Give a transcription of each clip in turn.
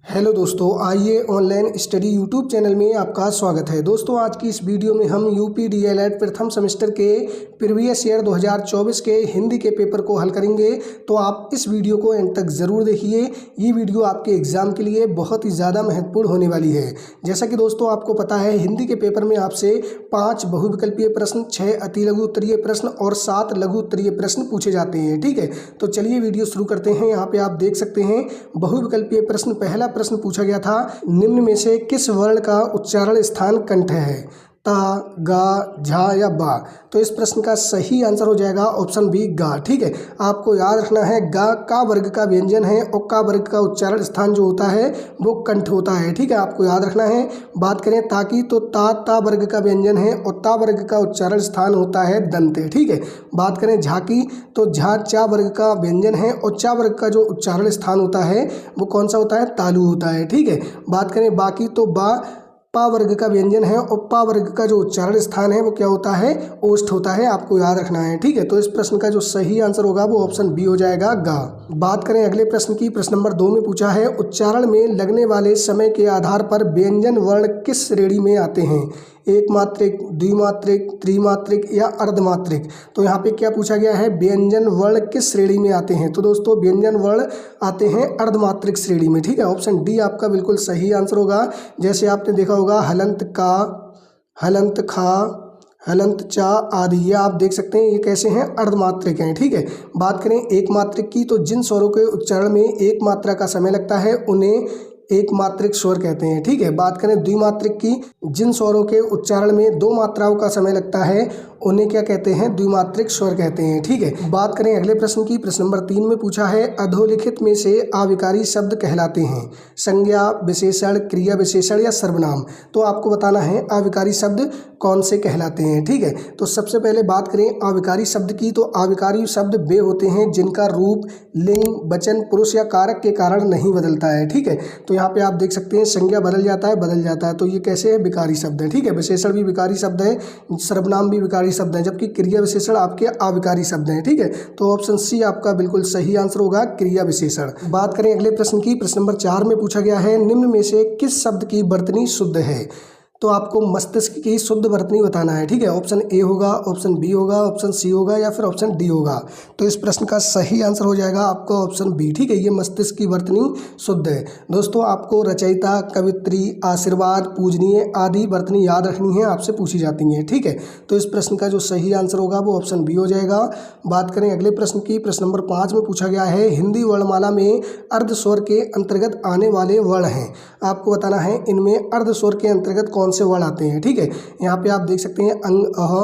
Hello दोस्तों, आइए online study YouTube channel में आपका स्वागत है। दोस्तों, आज की इस वीडियो में हम यूपी डीएलएड प्रथम सेमेस्टर के प्रीवियस ईयर 2024 के हिंदी के पेपर को हल करेंगे। तो आप इस वीडियो को एंड तक ज़रूर देखिए। ये वीडियो आपके एग्ज़ाम के लिए बहुत ही ज़्यादा महत्वपूर्ण होने वाली है। जैसा कि दोस्तों आपको पता है, हिंदी के पेपर में आपसे 5 बहुविकल्पीय प्रश्न, 6 अति लघु उत्तरीय प्रश्न और 7 लघु उत्तरीय प्रश्न पूछे जाते हैं। ठीक है, तो चलिए वीडियो शुरू करते हैं। यहाँ पे आप देख सकते हैं बहुविकल्पीय प्रश्न। पहला प्रश्न पूछा गया था, निम्न में से किस वर्ण का उच्चारण स्थान कंठ है? ता, गा, झा या बा? तो इस प्रश्न का सही आंसर हो जाएगा ऑप्शन बी, गा। ठीक है, आपको याद रखना है गा का वर्ग का व्यंजन है और का वर्ग का उच्चारण स्थान जो होता है वो कंठ होता है। ठीक है, आपको याद रखना है। बात करें ता की, तो ता वर्ग का व्यंजन है और ता वर्ग का उच्चारण स्थान होता है दंत। ठीक है, बात करें झा की, तो झा चा वर्ग का व्यंजन है और चा वर्ग का जो उच्चारण स्थान होता है वो कौन सा होता है? तालु होता है। ठीक है, बात करें बा की, तो बा पा वर्ग का व्यंजन है और पा वर्ग का जो उच्चारण स्थान है वो क्या होता है? ओष्ठ होता है। आपको याद रखना है। ठीक है, तो इस प्रश्न का जो सही आंसर होगा वो ऑप्शन बी हो जाएगा, गा। बात करें अगले प्रश्न की। प्रश्न नंबर 2 में पूछा है, उच्चारण में लगने वाले समय के आधार पर व्यंजन वर्ण किस श्रेणी में आते हैं? एक मात्रिक, द्विमात्रिक, त्रिमात्रिक या अर्धमात्रिक? तो यहाँ पे क्या पूछा गया है? व्यंजन वर्ण किस श्रेणी में आते हैं? तो दोस्तों व्यंजन वर्ण आते हैं अर्धमात्रिक श्रेणी में। ठीक है, ऑप्शन डी आपका बिल्कुल सही आंसर होगा। जैसे आपने देखा होगा हलंत का, हलंत खा, हलंत चा आदि, ये आप देख सकते हैं ये कैसे हैं? अर्धमात्रिक हैं। ठीक है, बात करें एक मात्रिक की, तो जिन स्वरों के उच्चारण में एक मात्रा का समय लगता है उन्हें एक मात्रिक स्वर कहते हैं। ठीक है, बात करें द्विमात्रिक की, जिन स्वरों के उच्चारण में 2 मात्राओं का समय लगता है उन्हें क्या कहते हैं? द्विमात्रिक स्वर कहते हैं। ठीक है, बात करें अगले प्रश्न की। प्रश्न नंबर 3 में पूछा है, अधोलिखित में से अविकारी शब्द कहलाते हैं? संज्ञा, विशेषण, क्रिया विशेषण या सर्वनाम? तो आपको बताना है अविकारी शब्द कौन से कहलाते हैं। ठीक है, तो सबसे पहले बात करें अविकारी शब्द की, तो अविकारी शब्द वे होते हैं जिनका रूप, लिंग, वचन, पुरुष या कारक के कारण नहीं बदलता है। ठीक है, तो यहाँ पे आप देख सकते हैं संज्ञा बदल जाता है, तो ये कैसे है? विकारी शब्द है। ठीक है, विशेषण भी विकारी शब्द है, सर्वनाम भी विकारी शब्द है, जबकि क्रिया विशेषण आपके अविकारी शब्द हैं। ठीक है, तो ऑप्शन सी आपका बिल्कुल सही आंसर होगा, क्रिया विशेषण। बात करें अगले प्रश्न की। प्रश्न नंबर 4 में पूछा गया है, निम्न में से किस शब्द की वर्तनी शुद्ध है? तो आपको मस्तिष्क की शुद्ध वर्तनी बताना है। ठीक है, ऑप्शन ए होगा, ऑप्शन बी होगा, ऑप्शन सी होगा या फिर ऑप्शन डी होगा? तो इस प्रश्न का सही आंसर हो जाएगा आपका ऑप्शन बी। ठीक है, ये मस्तिष्क की वर्तनी शुद्ध है। दोस्तों, आपको रचयिता, कवित्री, आशीर्वाद, पूजनीय आदि वर्तनी याद रखनी है, आपसे पूछी जाती हैं। ठीक है, तो इस प्रश्न का जो सही आंसर होगा वो ऑप्शन बी हो जाएगा। बात करें अगले प्रश्न की। प्रश्न नंबर 5 में पूछा गया है, हिंदी वर्णमाला में अर्ध स्वर के अंतर्गत आने वाले वर्ण हैं। आपको बताना है इनमें अर्ध स्वर के अंतर्गत कौन से वर्ण आते हैं। ठीक है, यहाँ पे आप देख सकते हैं अंग, अह,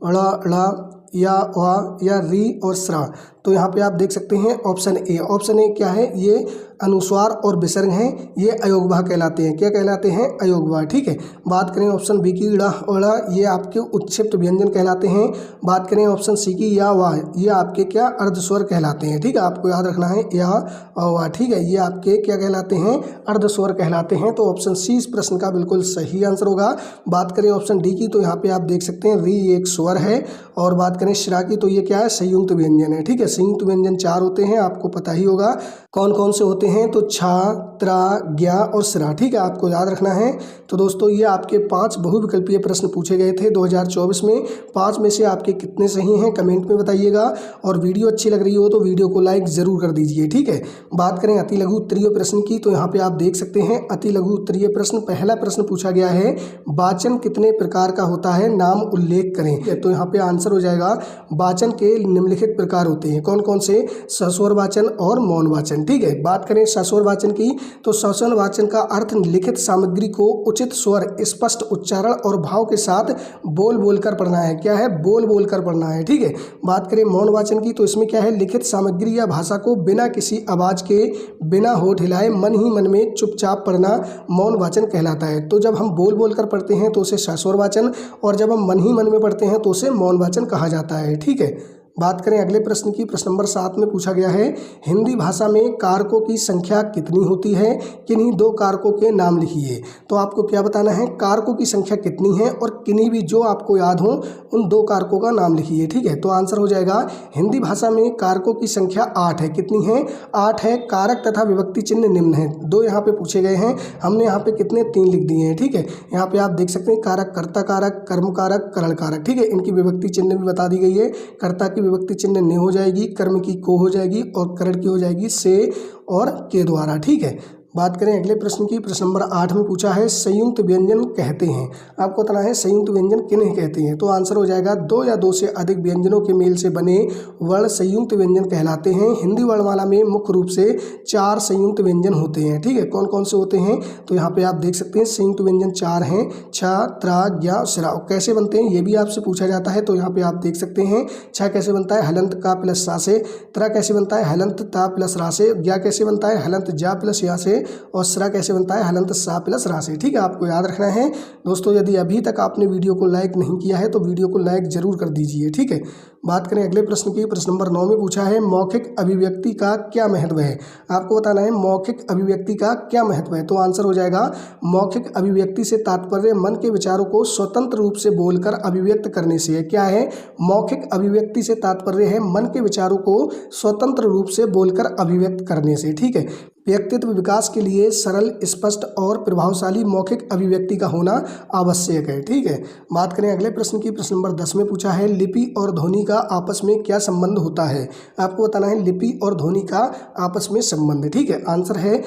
ड़, ळ या वा या री और स्रा। तो यहाँ पे आप देख सकते हैं ऑप्शन ए। ऑप्शन ए क्या है? ये अनुस्वार और विसर्ग हैं, ये अयोगवाह कहलाते हैं। क्या कहलाते हैं? अयोगवाह। ठीक है, बात करें ऑप्शन बी की, ड़ और ळ, ये आपके उत्क्षिप्त व्यंजन कहलाते हैं। बात करें ऑप्शन सी की, या वाह, ये आपके क्या? अर्धस्वर कहलाते हैं। ठीक है, आपको याद रखना है या और वाह। ठीक है, ये आपके क्या कहलाते हैं? अर्धस्वर कहलाते हैं। तो ऑप्शन सी इस प्रश्न का बिल्कुल सही आंसर होगा। बात करें ऑप्शन डी की, तो यहाँ पे आप देख सकते हैं री एक स्वर है। और बात करें श्रा की, तो ये क्या है? संयुक्त व्यंजन है। ठीक है, संयुक्त व्यंजन 4 होते हैं, आपको पता ही होगा कौन कौन से होते हैं। तो छा, त्रा, ज्ञा और स्रा। ठीक है, आपको याद रखना है। तो दोस्तों, ये आपके 5 बहुविकल्पीय प्रश्न पूछे गए थे 2024 में। 5 में से आपके कितने सही हैं कमेंट में बताइएगा। और वीडियो अच्छी लग रही हो तो वीडियो को लाइक ज़रूर कर दीजिए। ठीक है, बात करें अति लघु उत्तरीय प्रश्न की, तो यहाँ पे आप देख सकते हैं अति लघु उत्तरीय प्रश्न। पहला प्रश्न पूछा गया है, वाचन कितने प्रकार का होता है? नाम उल्लेख करें। तो यहाँ पे आंसर हो जाएगा, वाचन के निम्नलिखित प्रकार होते हैं। कौन कौन से? सस्वर वाचन और मौन वाचन। ठीक है, बात करें सस्वर वाचन की, तो सस्वर वाचन का अर्थ लिखित सामग्री को उचित स्वर, स्पष्ट उच्चारण और भाव के साथ बोल बोल कर पढ़ना है। क्या है? बोल बोल कर पढ़ना है। ठीक है, बात करें मौन वाचन की, तो इसमें क्या है? लिखित सामग्री या भाषा को बिना किसी आवाज के, बिना होठ हिलाए मन ही मन में चुपचाप पढ़ना मौन वाचन कहलाता है। तो जब हम बोल बोल कर पढ़ते हैं तो उसे सस्वर वाचन, और जब हम मन ही मन में पढ़ते हैं तो उसे मौन वाचन कहा जाता है। ठीक है, बात करें अगले प्रश्न की, प्रश्न नंबर 7 में पूछा गया है हिंदी भाषा में कारकों की संख्या कितनी होती है, किन्हीं दो कारकों के नाम लिखिए। तो आपको क्या बताना है, कारकों की संख्या कितनी है और किन्हीं भी जो आपको याद हो उन दो कारकों का नाम लिखिए। ठीक है, तो आंसर हो जाएगा हिंदी भाषा में कारकों की संख्या 8 है। कितनी है, 8 है। कारक तथा विभक्ति चिन्ह निम्न है। दो यहाँ पे पूछे गए हैं, हमने यहाँ पे कितने 3 लिख दिए हैं। ठीक है, यहाँ पे आप देख सकते हैं कारक, कर्ता कारक, कर्म कारक, करण कारक। ठीक है, इनकी विभक्ति चिन्ह भी बता दी गई है। कर्ता की विभक्ति चिन्ह ने हो जाएगी, कर्म की को हो जाएगी और करण की हो जाएगी से और के द्वारा। ठीक है, बात करें अगले प्रश्न की, प्रश्न नंबर 8 में पूछा है संयुक्त व्यंजन कहते हैं। आपको बताना है संयुक्त व्यंजन किन्हें कहते हैं। तो आंसर हो जाएगा दो या दो से अधिक व्यंजनों के मेल से बने वर्ण संयुक्त व्यंजन कहलाते हैं। हिंदी वर्णमाला में मुख्य रूप से 4 संयुक्त व्यंजन होते हैं। ठीक है, कौन कौन से होते हैं, तो यहाँ पे आप देख सकते हैं संयुक्त व्यंजन 4 हैं, छ, त्रा, ज्ञा, शिरा। कैसे बनते हैं ये भी आपसे पूछा जाता है। तो यहाँ पे आप देख सकते हैं छ कैसे बनता है, हलंत का प्लस सा से। त्रा कैसे बनता है, हलंत ता प्लस रा से। ज्ञा कैसे बनता है, हलंत जा प्लस या से। और सरा कैसे बनता है, हलंत सा प्लस रा से। ठीक है, आपको याद रखना है दोस्तों। यदि अभी तक आपने वीडियो को लाइक नहीं किया है तो वीडियो को लाइक जरूर कर दीजिए। ठीक है, बात करें अगले प्रश्न की, प्रश्न नंबर 9 में पूछा है मौखिक अभिव्यक्ति का क्या महत्व है। आपको बताना है मौखिक अभिव्यक्ति का क्या महत्व है। तो आंसर हो जाएगा मौखिक अभिव्यक्ति से तात्पर्य मन के विचारों को स्वतंत्र रूप से बोलकर अभिव्यक्त करने से है। क्या है, मौखिक अभिव्यक्ति से तात्पर्य है मन के विचारों को स्वतंत्र रूप से बोलकर अभिव्यक्त करने से। ठीक है, व्यक्तित्व विकास के लिए सरल, स्पष्ट और प्रभावशाली मौखिक अभिव्यक्ति का होना आवश्यक है। ठीक है, बात करें अगले प्रश्न की, प्रश्न नंबर 10 में पूछा है लिपि और ध्वनि का आपस में क्या संबंध होता है। आपको बताना है लिपि और ध्वनि का आपस में संबंध। ठीक है, आंसर है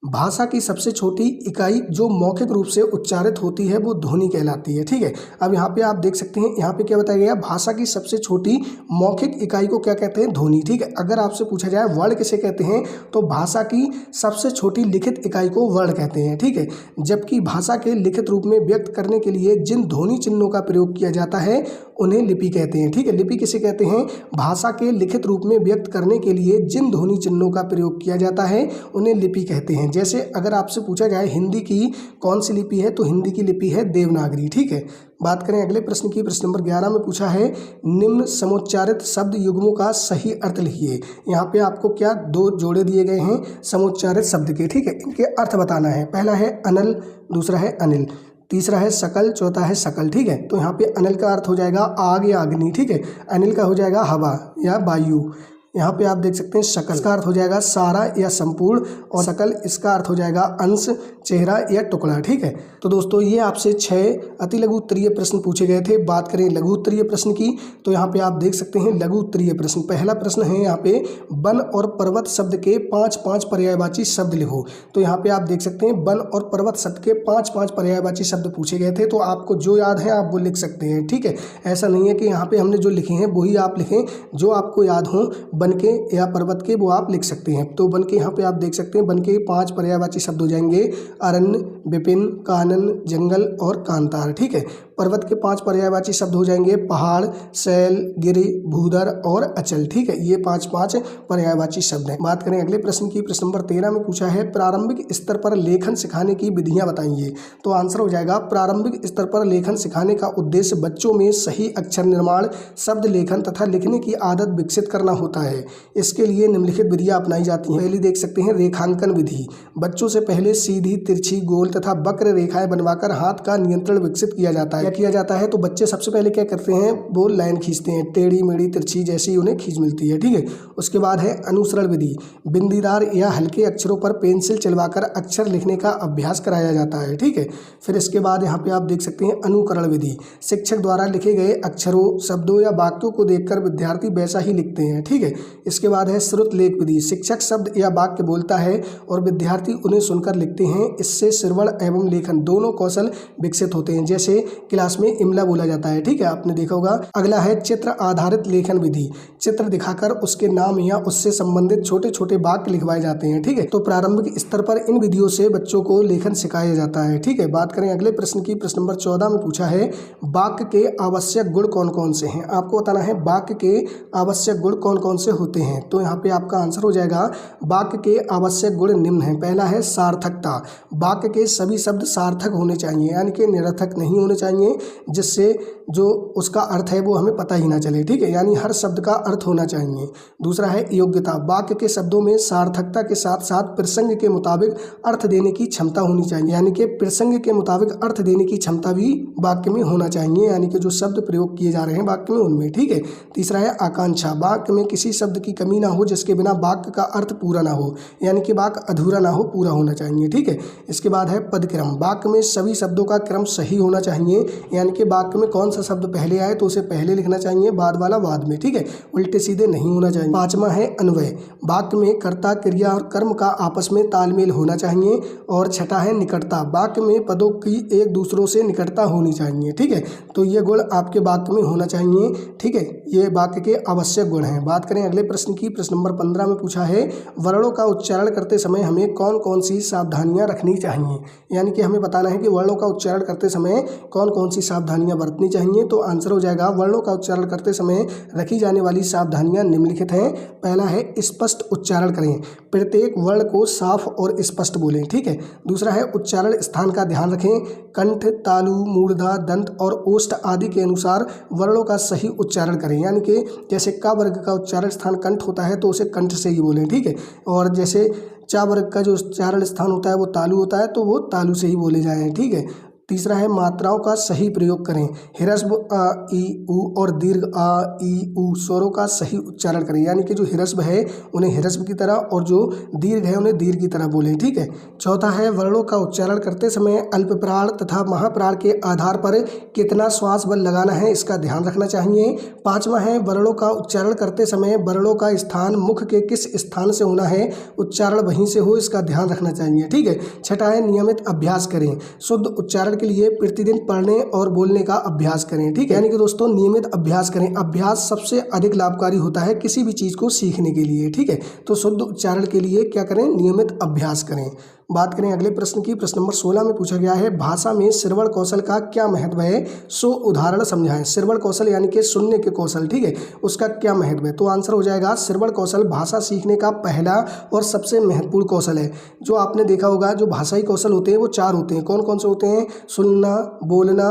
भाषा की सबसे छोटी इकाई जो मौखिक रूप से उच्चारित होती है वो ध्वनि कहलाती है। ठीक है, अब यहाँ पे आप देख सकते हैं, यहाँ पे क्या बताया गया, भाषा की सबसे छोटी मौखिक इकाई को क्या कहते हैं, ध्वनि। ठीक है, अगर आपसे पूछा जाए वर्ण किसे कहते हैं तो भाषा की सबसे छोटी लिखित इकाई को वर्ण कहते हैं। ठीक है, जबकि भाषा के लिखित रूप में व्यक्त करने के लिए जिन ध्वनि चिन्हों का प्रयोग किया जाता है उन्हें लिपि कहते हैं। ठीक है, लिपि किसे कहते हैं, भाषा के लिखित रूप में व्यक्त करने के लिए जिन ध्वनि चिन्हों का प्रयोग किया जाता है उन्हें लिपि कहते हैं। जैसे अगर आपसे पूछा जाए हिंदी की कौन सी लिपि है तो हिंदी की लिपि है देवनागरी। ठीक है, बात करें अगले प्रश्न की, प्रश्न नंबर 11 में पूछा है निम्न समुच्चारित शब्द युग्मों का सही अर्थ लिखिए। यहाँ पे आपको क्या दो जोड़े दिए गए हैं समुच्चारित शब्द के। ठीक है, इनके अर्थ बताना है। पहला है अनल, दूसरा है अनिल, तीसरा है सकल, चौथा है सकल। ठीक है, तो यहाँ पे अनिल का अर्थ हो जाएगा आग या अग्नि। ठीक है, अनिल का हो जाएगा हवा या वायु। यहाँ पे आप देख सकते हैं सकल का अर्थ हो जाएगा सारा या संपूर्ण, और सकल इसका अर्थ हो जाएगा अंश, चेहरा या टुकड़ा। ठीक है, तो दोस्तों ये आपसे 6 अति लघु उत्तरीय प्रश्न पूछे गए थे। बात करें लघु उत्तरीय प्रश्न की तो यहाँ पे आप देख सकते हैं लघु उत्तरीय प्रश्न। पहला प्रश्न है यहाँ पे वन और पर्वत शब्द के 5-5 पर्यायवाची शब्द लिखो। तो यहाँ पे आप देख सकते हैं वन और पर्वत शब्द के 5-5 पर्यायवाची शब्द पूछे गए थे। तो आपको जो याद है आप वो लिख सकते हैं। ठीक है, ऐसा नहीं है कि यहाँ पे हमने जो लिखे हैं वही आप लिखें, जो आपको याद हो वन के या पर्वत के वो आप लिख सकते हैं। तो वन के यहाँ पे आप देख सकते हैं वन के 5 पर्यायवाची शब्द हो जाएंगे अरण्य, विपिन, कानन, जंगल और कांतार। ठीक है, पर्वत के 5 पर्यायवाची शब्द हो जाएंगे पहाड़, शैल, गिरि, भूधर और अचल। ठीक है, ये 5-5 पर्यायवाची शब्द हैं। बात करें अगले प्रश्न की, प्रश्न नंबर 13 में पूछा है प्रारंभिक स्तर पर लेखन सिखाने की विधियां बताइए। तो आंसर हो जाएगा प्रारंभिक स्तर पर लेखन सिखाने का उद्देश्य बच्चों में सही अक्षर निर्माण, शब्द लेखन तथा लिखने की आदत विकसित करना होता है। इसके लिए निम्नलिखित विधियां अपनाई जाती हैं। पहली देख सकते हैं रेखांकन विधि। बच्चों से पहले सीधी, तिरछी, गोल तथा वक्र रेखाएं बनवाकर हाथ का नियंत्रण विकसित किया जाता है। क्या किया जाता है तो बच्चे सबसे पहले क्या करते हैं, वो लाइन खींचते हैं, टेढ़ी मेढ़ी तिरछी जैसी उन्हें खींच मिलती है। ठीक है, उसके बाद है अनुसरण विधि। बिंदीदार या हल्के अक्षरों पर पेंसिल चलवाकर अक्षर लिखने का अभ्यास कराया जाता है। ठीक है, फिर इसके बाद यहाँ पे आप देख सकते हैं अनुकरण विधि। शिक्षक द्वारा लिखे गए अक्षरों, शब्दों या वाक्यों को देखकर विद्यार्थी वैसा ही लिखते हैं। ठीक है, इसके बाद है श्रुत लेख विधि। शिक्षक शब्द या वाक्य बोलता है और विद्यार्थी उन्हें सुनकर लिखते हैं। इससे श्रवण एवं लेखन दोनों कौशल विकसित होते हैं। जैसे क्लास में इमला बोला जाता है। ठीक है, आपने देखा होगा। अगला है चित्र आधारित लेखन विधि। चित्र दिखाकर उसके नाम या उससे संबंधित छोटे छोटे वाक्य लिखवाए जाते हैं। ठीक है, तो प्रारंभिक स्तर पर इन विधियों से बच्चों को लेखन सिखाया जाता है। ठीक है, बात करें अगले प्रश्न की, प्रश्न नंबर 14 में पूछा है वाक्य के आवश्यक गुण कौन कौन से हैं। आपको बताना है वाक्य के आवश्यक गुण कौन कौन से होते हैं। तो यहाँ पे आपका आंसर हो जाएगा वाक्य के आवश्यक गुण निम्न है। पहला है सार्थकता। वाक्य के सभी शब्द सार्थक होने चाहिए, यानी कि निरर्थक नहीं होने चाहिए। चाहिए जिससे जो उसका अर्थ है वो हमें पता ही ना चले, ठीक है। यानी हर शब्द का अर्थ होना चाहिए। दूसरा है योग्यता, वाक्य के शब्दों में सार्थकता के साथ साथ प्रसंग के मुताबिक अर्थ देने की क्षमता होनी चाहिए, यानी कि प्रसंग के मुताबिक अर्थ देने की क्षमता भी वाक्य में होना चाहिए, यानी कि जो शब्द प्रयोग किए जा रहे हैं वाक्य में उनमें, ठीक है। तीसरा है आकांक्षा, वाक्य में किसी शब्द की कमी ना हो जिसके बिना वाक्य का अर्थ पूरा ना हो, यानी कि वाक्य अधूरा ना हो, पूरा होना चाहिए, ठीक है। इसके बाद है पदक्रम, वाक्य में सभी शब्दों का क्रम सही होना चाहिए, यानी कि वाक्य में कौन सा शब्द पहले आए तो उसे पहले लिखना चाहिए, बाद वाला बाद में, ठीक है, उल्टे सीधे नहीं होना चाहिए। पांचवा है अन्वय, वाक्य में कर्ता क्रिया और कर्म का आपस में तालमेल होना चाहिए। और छठा है निकटता, वाक्य में पदों की एक दूसरों से निकटता होनी चाहिए, ठीक है। तो ये गुण आपके वाक्य में होना चाहिए, ठीक है, ये वाक्य के आवश्यक गुण हैं। बात करें अगले प्रश्न की, प्रश्न नंबर 15 में पूछा है वर्णों का उच्चारण करते समय हमें कौन कौन सी सावधानियां रखनी चाहिए, यानी कि हमें बताना है कि वर्णों का उच्चारण करते समय कौन कौन सी सावधानियां बरतनी चाहिए। तो आंसर हो जाएगा वर्णों का उच्चारण करते समय रखी जाने वाली सावधानियां निम्नलिखित हैं। पहला है स्पष्ट उच्चारण करें, प्रत्येक वर्ण को साफ और स्पष्ट बोलें, ठीक है। दूसरा है उच्चारण स्थान का ध्यान रखें, कंठ, तालु, मूर्धा, दंत और ओष्ठ आदि के अनुसार वर्णों का सही उच्चारण करें, यानी कि जैसे क वर्ग का उच्चारण स्थान कंठ होता है तो उसे कंठ से ही बोलें, ठीक है। और जैसे च वर्ग का जो उच्चारण स्थान होता है वो तालु होता है तो वो तालु से ही बोले जाएं, ठीक है। तीसरा है मात्राओं का सही प्रयोग करें, ह्रस्व अ ई उ और दीर्घ अ ई उ स्वरों का सही उच्चारण करें, यानी कि जो ह्रस्व है उन्हें ह्रस्व की तरह और जो दीर्घ है उन्हें दीर्घ की तरह बोलें, ठीक है। चौथा है वर्णों का उच्चारण करते समय अल्प प्राण तथा महाप्राण के आधार पर कितना श्वास बल लगाना है इसका ध्यान रखना चाहिए। पांचवा है वर्णों का उच्चारण करते समय वर्णों का स्थान मुख के किस स्थान से होना है, उच्चारण वहीं से हो, इसका ध्यान रखना चाहिए, ठीक है। छठा है नियमित अभ्यास करें, शुद्ध उच्चारण के लिए प्रतिदिन पढ़ने और बोलने का अभ्यास करें, ठीक है। यानी कि दोस्तों नियमित अभ्यास करें, अभ्यास सबसे अधिक लाभकारी होता है किसी भी चीज़ को सीखने के लिए, ठीक है। तो शुद्ध उच्चारण के लिए क्या करें, नियमित अभ्यास करें। बात करें अगले प्रश्न की, प्रश्न नंबर 16 में पूछा गया है भाषा में श्रवण कौशल का क्या महत्व है, सो उदाहरण समझाएं। श्रवण कौशल यानी कि सुनने के कौशल, ठीक है, उसका क्या महत्व है। तो आंसर हो जाएगा श्रवण कौशल भाषा सीखने का पहला और सबसे महत्वपूर्ण कौशल है। जो आपने देखा होगा जो भाषाई कौशल होते हैं वो 4 होते हैं, कौन कौन से होते हैं, सुनना, बोलना,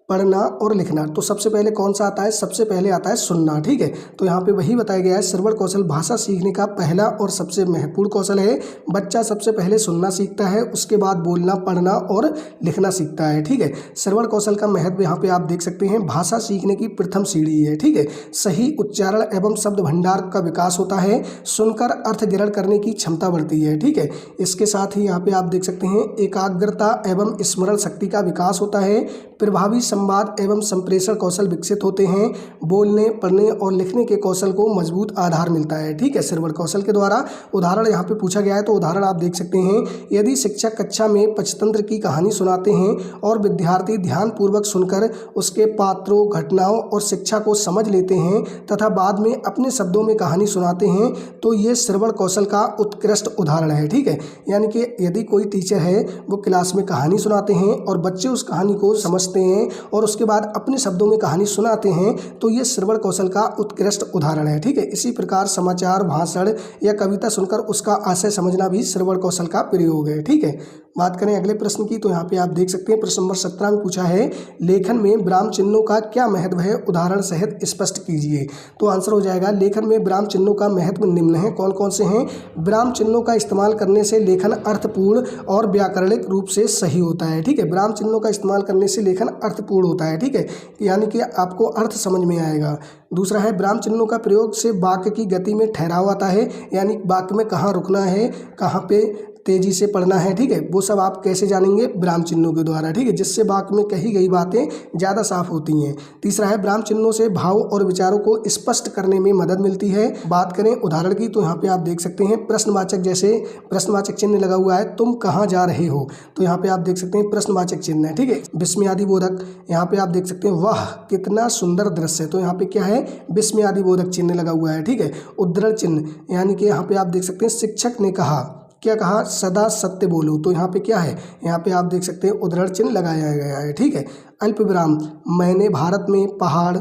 पढ़ना और लिखना। तो सबसे पहले कौन सा आता है, सबसे पहले आता है सुनना, ठीक है। तो यहाँ पे वही बताया गया है श्रवण कौशल भाषा सीखने का पहला और सबसे महत्वपूर्ण कौशल है। बच्चा सबसे पहले सुनना सीखता है, उसके बाद बोलना, पढ़ना और लिखना सीखता है, ठीक है। श्रवण कौशल का महत्व यहाँ पे आप देख सकते हैं, भाषा सीखने की प्रथम सीढ़ी है, ठीक है। सही उच्चारण एवं शब्द भंडार का विकास होता है, सुनकर अर्थ ग्रहण करने की क्षमता बढ़ती है, ठीक है। इसके साथ ही यहाँ पे आप देख सकते हैं एकाग्रता एवं स्मरण शक्ति का विकास होता है, प्रभावी संवाद एवं संप्रेषण कौशल विकसित होते हैं, बोलने, पढ़ने और लिखने के कौशल को मजबूत आधार मिलता है, ठीक है, श्रवण कौशल के द्वारा। उदाहरण यहाँ पे पूछा गया है तो उदाहरण आप देख सकते हैं, यदि शिक्षक कक्षा में पंचतंत्र की कहानी सुनाते हैं और विद्यार्थी ध्यानपूर्वक सुनकर उसके पात्रों, घटनाओं और शिक्षा को समझ लेते हैं तथा बाद में अपने शब्दों में कहानी सुनाते हैं तो ये श्रवण कौशल का उत्कृष्ट उदाहरण है, ठीक है। यानी कि यदि कोई टीचर है वो क्लास में कहानी सुनाते हैं और बच्चे उस कहानी को समझते हैं और उसके बाद अपने शब्दों में कहानी सुनाते हैं तो ये श्रवण कौशल का उत्कृष्ट उदाहरण है, ठीक है। इसी प्रकार समाचार, भाषण या कविता सुनकर उसका आशय समझना भी श्रवण कौशल का प्रयोग है, ठीक है। बात करें अगले प्रश्न की, तो यहाँ पे आप देख सकते हैं प्रश्न नंबर 17 में पूछा है लेखन में विराम चिन्हों का क्या महत्व है, उदाहरण सहित स्पष्ट कीजिए। तो आंसर हो जाएगा लेखन में विराम चिन्हों का महत्व निम्न है, कौन कौन से हैं। विराम चिन्हों का इस्तेमाल करने से लेखन अर्थपूर्ण और व्याकरणिक रूप से सही होता है, ठीक है। विराम चिन्हों का इस्तेमाल करने से लेखन अर्थपूर्ण होता है, ठीक है, यानी कि आपको अर्थ समझ में आएगा। दूसरा है विराम चिन्हों का प्रयोग से वाक्य की गति में ठहराव आता है, यानी वाक्य में कहाँ रुकना है, कहाँ पे तेजी से पढ़ना है, ठीक है, वो सब आप कैसे जानेंगे, विराम चिन्हों के द्वारा, ठीक है, जिससे वाक्य में कही गई बातें ज़्यादा साफ होती हैं। तीसरा है विराम चिन्हों से भाव और विचारों को स्पष्ट करने में मदद मिलती है। बात करें उदाहरण की, तो यहाँ पे आप देख सकते हैं प्रश्नवाचक, जैसे प्रश्नवाचक चिन्ह लगा हुआ है, तुम कहाँ जा रहे हो, तो यहाँ पे आप देख सकते हैं प्रश्नवाचक चिन्ह है, ठीक है। विस्मयादिबोधक, यहाँ पे आप देख सकते हैं वाह कितना सुंदर दृश्य, तो यहाँ पे क्या है, विस्मयादिबोधक चिन्ह लगा हुआ है, ठीक है। उद्धरण चिन्ह, यानी कि यहाँ पे आप देख सकते हैं शिक्षक ने कहा, क्या कहा, सदा सत्य बोलो, तो यहाँ पे क्या है, यहाँ पे आप देख सकते हैं उद्धरण चिन्ह लगाया गया है, ठीक है। अल्प विराम, मैंने भारत में पहाड़,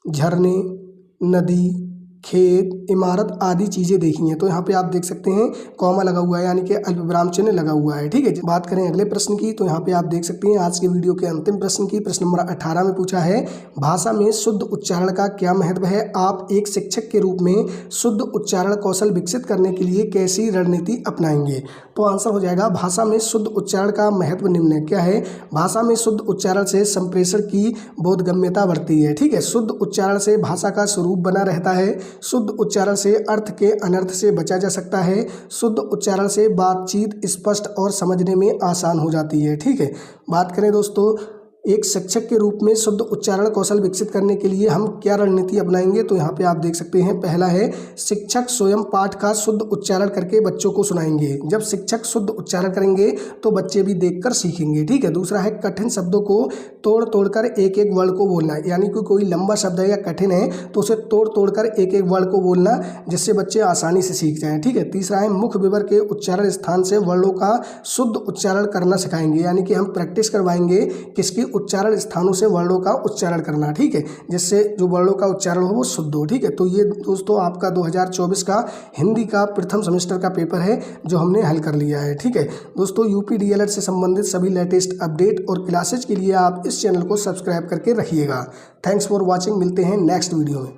झरने, नदी, खेत, इमारत आदि चीज़ें देखी हैं। तो यहाँ पे आप देख सकते हैं कॉमा लगा हुआ है, यानी कि अल्पविराम चिन्ह लगा हुआ है। ठीक है, बात करें अगले प्रश्न की, तो यहाँ पे आप देख सकते हैं आज के वीडियो के अंतिम प्रश्न की। प्रश्न नंबर 18 में पूछा है, भाषा में शुद्ध उच्चारण का क्या महत्व है? आप एक शिक्षक के रूप में शुद्ध उच्चारण कौशल विकसित करने के लिए कैसी रणनीति अपनाएंगे? तो आंसर हो जाएगा, भाषा में शुद्ध उच्चारण का महत्व निम्न है। क्या है? भाषा में शुद्ध उच्चारण से संप्रेषण की बोधगम्यता बढ़ती है। ठीक है, शुद्ध उच्चारण से भाषा का स्वरूप बना रहता है। शुद्ध उच्चारण से अर्थ के अनर्थ से बचा जा सकता है। शुद्ध उच्चारण से बातचीत स्पष्ट और समझने में आसान हो जाती है। ठीक है, बात करें दोस्तों एक शिक्षक के रूप में शुद्ध उच्चारण कौशल विकसित करने के लिए हम क्या रणनीति अपनाएंगे? तो यहाँ पे आप देख सकते हैं, पहला है शिक्षक स्वयं पाठ का शुद्ध उच्चारण करके बच्चों को सुनाएंगे। जब शिक्षक शुद्ध उच्चारण करेंगे तो बच्चे भी देखकर सीखेंगे। ठीक है, दूसरा है कठिन शब्दों को तोड़ तोड़कर एक एक वर्ड को बोलना, यानी कि कोई लंबा शब्द है या कठिन है तो उसे तोड़ तोड़कर एक एक वर्ड को बोलना, जिससे बच्चे आसानी से सीख जाएं। ठीक है, तीसरा है मुख्य विवर के उच्चारण स्थान से वर्णों का शुद्ध उच्चारण करना सिखाएंगे, यानी कि हम प्रैक्टिस करवाएंगे किसकी उच्चारण स्थानों से वर्णों का उच्चारण करना। ठीक है, जिससे जो वर्णों का उच्चारण हो वो शुद्ध हो। ठीक है, तो ये दोस्तों आपका 2024 का हिंदी का प्रथम सेमेस्टर का पेपर है जो हमने हल कर लिया है। ठीक है दोस्तों, यूपी डीएलएड से संबंधित सभी लेटेस्ट अपडेट और क्लासेज के लिए आप इस चैनल को सब्सक्राइब करके रखिएगा। थैंक्स फॉर वॉचिंग, मिलते हैं नेक्स्ट वीडियो में।